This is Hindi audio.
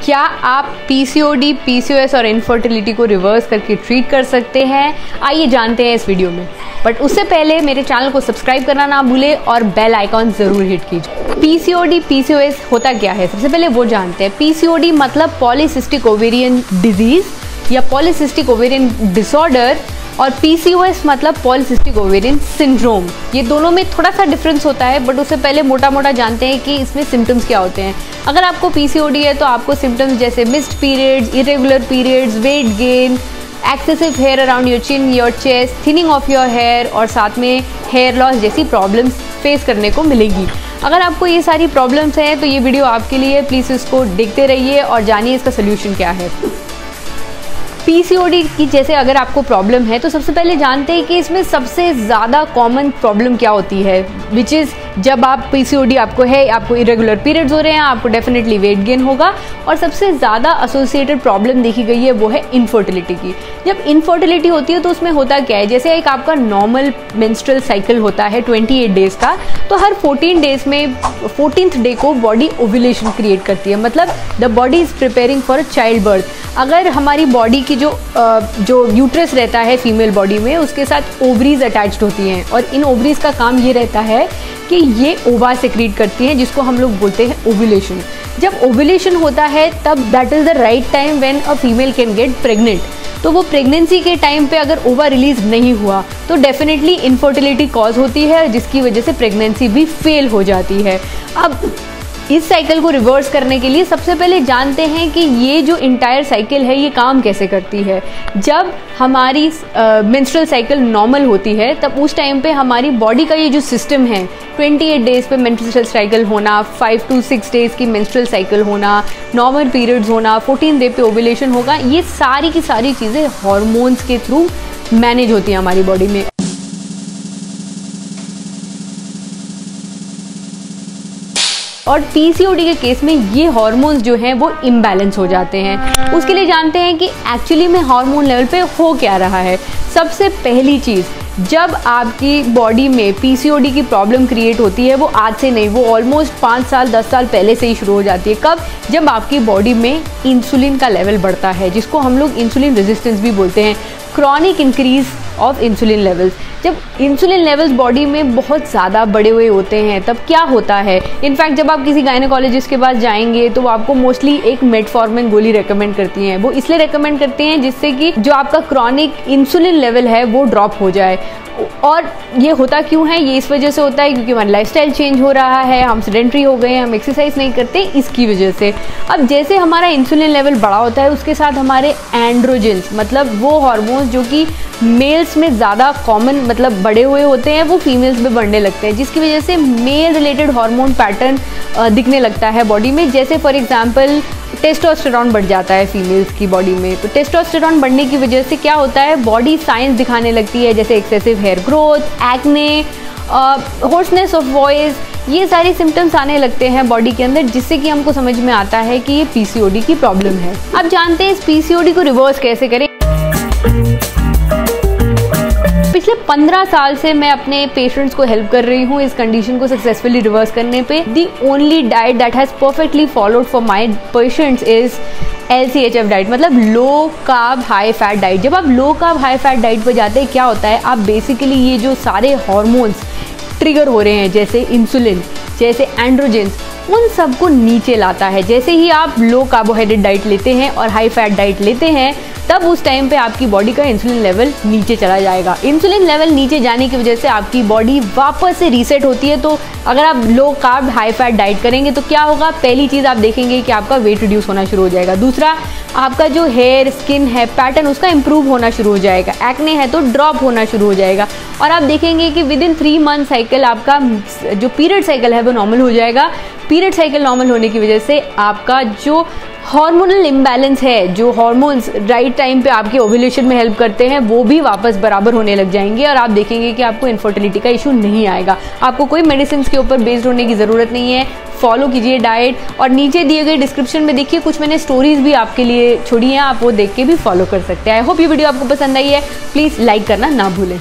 क्या आप पीसीओडी, पीसीओएस और इनफर्टिलिटी को रिवर्स करके ट्रीट कर सकते हैं? आइए जानते हैं इस वीडियो में। बट उससे पहले मेरे चैनल को सब्सक्राइब करना ना भूलें और बेल आइकॉन जरूर हिट कीजिए। पीसीओडी, पीसीओएस होता क्या है, सबसे पहले वो जानते हैं। पीसीओडी मतलब पॉलीसिस्टिक ओवेरियन डिजीज या पॉलीसिस्टिक ओवेरियन डिसऑर्डर, और पीसीओएस मतलब पॉलीसिस्टिक ओवेरियन सिंड्रोम। ये दोनों में थोड़ा सा डिफरेंस होता है, बट उससे पहले मोटा मोटा जानते हैं कि इसमें सिम्टम्स क्या होते हैं। अगर आपको पीसीओडी है तो आपको सिम्टम्स जैसे missed periods, irregular periods, weight gain, excessive hair around your chin, your chest, thinning of your hair और साथ में हेयर लॉस जैसी प्रॉब्लम्स फेस करने को मिलेगी। अगर आपको ये सारी प्रॉब्लम्स हैं तो ये वीडियो आपके लिए, प्लीज़ इसको देखते रहिए और जानिए इसका सोल्यूशन क्या है। पीसीओडी की जैसे अगर आपको प्रॉब्लम है तो सबसे पहले जानते हैं कि इसमें सबसे ज़्यादा कॉमन प्रॉब्लम क्या होती है, विच इज़ जब आप पीसीओडी आपको है, आपको इरेगुलर पीरियड्स हो रहे हैं, आपको डेफिनेटली वेट गेन होगा। और सबसे ज़्यादा एसोसिएटेड प्रॉब्लम देखी गई है वो है इनफर्टिलिटी की। जब इनफर्टिलिटी होती है तो उसमें होता क्या है, जैसे एक आपका नॉर्मल मेंस्ट्रुअल साइकिल होता है 28 डेज़ का, तो हर 14 डेज़ में 14th डे को बॉडी ओव्यूलेशन क्रिएट करती है, मतलब the body is preparing for a child birth. अगर हमारी बॉडी की जो यूट्रस रहता है फीमेल बॉडी में, उसके साथ ओवरीज अटैच्ड होती हैं और इन ओवरीज का काम ये रहता है कि ये ओवा सेक्रीट करती हैं, जिसको हम लोग बोलते हैं ओव्यूलेशन। जब ओव्यूलेशन होता है तब that is the right time when a female can get pregnant. तो वो प्रेगनेंसी के टाइम पे अगर ओवा रिलीज नहीं हुआ तो डेफिनेटली इनफर्टिलिटी कॉज होती है, जिसकी वजह से प्रेगनेंसी भी फेल हो जाती है। अब इस साइकिल को रिवर्स करने के लिए सबसे पहले जानते हैं कि ये जो इंटायर साइकिल है ये काम कैसे करती है। जब हमारी मेंस्ट्रुअल साइकिल नॉर्मल होती है तब उस टाइम पे हमारी बॉडी का ये जो सिस्टम है, 28 डेज़ पे मेंस्ट्रुअल साइकिल होना, 5 to 6 डेज़ की मेंस्ट्रुअल साइकिल होना, नॉर्मल पीरियड्स होना, 14 डे पे ओव्यूलेशन होगा, ये सारी की सारी चीज़ें हॉर्मोन्स के थ्रू मैनेज होती हैं हमारी बॉडी में। और पीसीओडी के केस में ये हार्मोन्स जो हैं वो इम्बैलेंस हो जाते हैं। उसके लिए जानते हैं कि एक्चुअली में हार्मोन लेवल पे हो क्या रहा है। सबसे पहली चीज़, जब आपकी बॉडी में पीसीओडी की प्रॉब्लम क्रिएट होती है वो आज से नहीं, वो ऑलमोस्ट 5 साल 10 साल पहले से ही शुरू हो जाती है। कब? जब आपकी बॉडी में इंसुलिन का लेवल बढ़ता है, जिसको हम लोग इंसुलिन रेजिस्टेंस भी बोलते हैं, chronic increase of insulin levels. जब इंसुलिन लेवल्स बॉडी में बहुत ज़्यादा बढ़े हुए होते हैं तब क्या होता है, इनफैक्ट जब आप किसी गायनेकोलॉजिस्ट के पास जाएंगे तो वो आपको मोस्टली एक मेटफॉर्मिन गोली रेकमेंड करती हैं। वो इसलिए रेकमेंड करती हैं जिससे कि जो आपका क्रॉनिक इंसुलिन लेवल है वो ड्रॉप हो जाए। और ये होता क्यों है? ये इस वजह से होता है क्योंकि हमारा लाइफस्टाइल चेंज हो रहा है, हम सेडेंटरी हो गए हैं, हम एक्सरसाइज नहीं करते, इसकी वजह से। अब जैसे हमारा इंसुलिन लेवल बढ़ा होता है उसके साथ हमारे एंड्रोजेंस मतलब वो हार्मोन्स जो कि मेल्स में ज़्यादा कॉमन मतलब बढ़े हुए होते हैं, वो फीमेल्स में बढ़ने लगते हैं, जिसकी वजह से मेल रिलेटेड हार्मोन पैटर्न दिखने लगता है बॉडी में। जैसे फॉर एग्जांपल टेस्टोस्टेरॉन बढ़ जाता है फीमेल्स की बॉडी में, तो टेस्टोस्टेरॉन बढ़ने की वजह से क्या होता है, बॉडी साइंस दिखाने लगती है, जैसे excessive hair growth, acne, hoarseness of voice, ये सारे सिम्टम्स आने लगते हैं बॉडी के अंदर, जिससे कि हमको समझ में आता है कि ये पीसीओडी की प्रॉब्लम है। अब जानते हैं इस पीसीओडी को रिवर्स कैसे करें। पिछले 15 साल से मैं अपने पेशेंट्स को हेल्प कर रही हूँ इस कंडीशन को सक्सेसफुली रिवर्स करने पे। The only diet that has perfectly followed for my patients is LCHF diet, मतलब low carb high fat diet. जब आप low carb high fat diet पर जाते हैं क्या होता है, आप बेसिकली ये जो सारे हॉर्मोन्स ट्रिगर हो रहे हैं जैसे इंसुलिन, जैसे एंड्रोजेंस, उन सबको नीचे लाता है। जैसे ही आप लो कार्बोहाइड्रेट डाइट लेते हैं और हाई फैट डाइट लेते हैं तब उस टाइम पे आपकी बॉडी का इंसुलिन लेवल नीचे चला जाएगा। इंसुलिन लेवल नीचे जाने की वजह से आपकी बॉडी वापस से रीसेट होती है। तो अगर आप low carb high fat diet करेंगे तो क्या होगा, पहली चीज़ आप देखेंगे कि आपका वेट रिड्यूस होना शुरू हो जाएगा। दूसरा, आपका जो हेयर स्किन है पैटर्न उसका इंप्रूव होना शुरू हो जाएगा। एक्ने है तो ड्रॉप होना शुरू हो जाएगा। और आप देखेंगे कि विद इन 3 मंथ साइकिल आपका जो पीरियड साइकिल है वो नॉर्मल हो जाएगा। पीरियड साइकिल नॉर्मल होने की वजह से आपका जो हार्मोनल इम्बैलेंस है, जो हार्मोन्स राइट टाइम पे आपके ओव्यूलेशन में हेल्प करते हैं, वो भी वापस बराबर होने लग जाएंगे और आप देखेंगे कि आपको इनफर्टिलिटी का इशू नहीं आएगा। आपको कोई मेडिसिन के ऊपर बेस्ड होने की ज़रूरत नहीं है। फॉलो कीजिए डाइट, और नीचे दिए गए डिस्क्रिप्शन में देखिए कुछ मैंने स्टोरीज भी आपके लिए छोड़ी हैं, आप वो देख के भी फॉलो कर सकते हैं। आई होप ये वीडियो आपको पसंद आई है। प्लीज़ लाइक करना ना भूलें।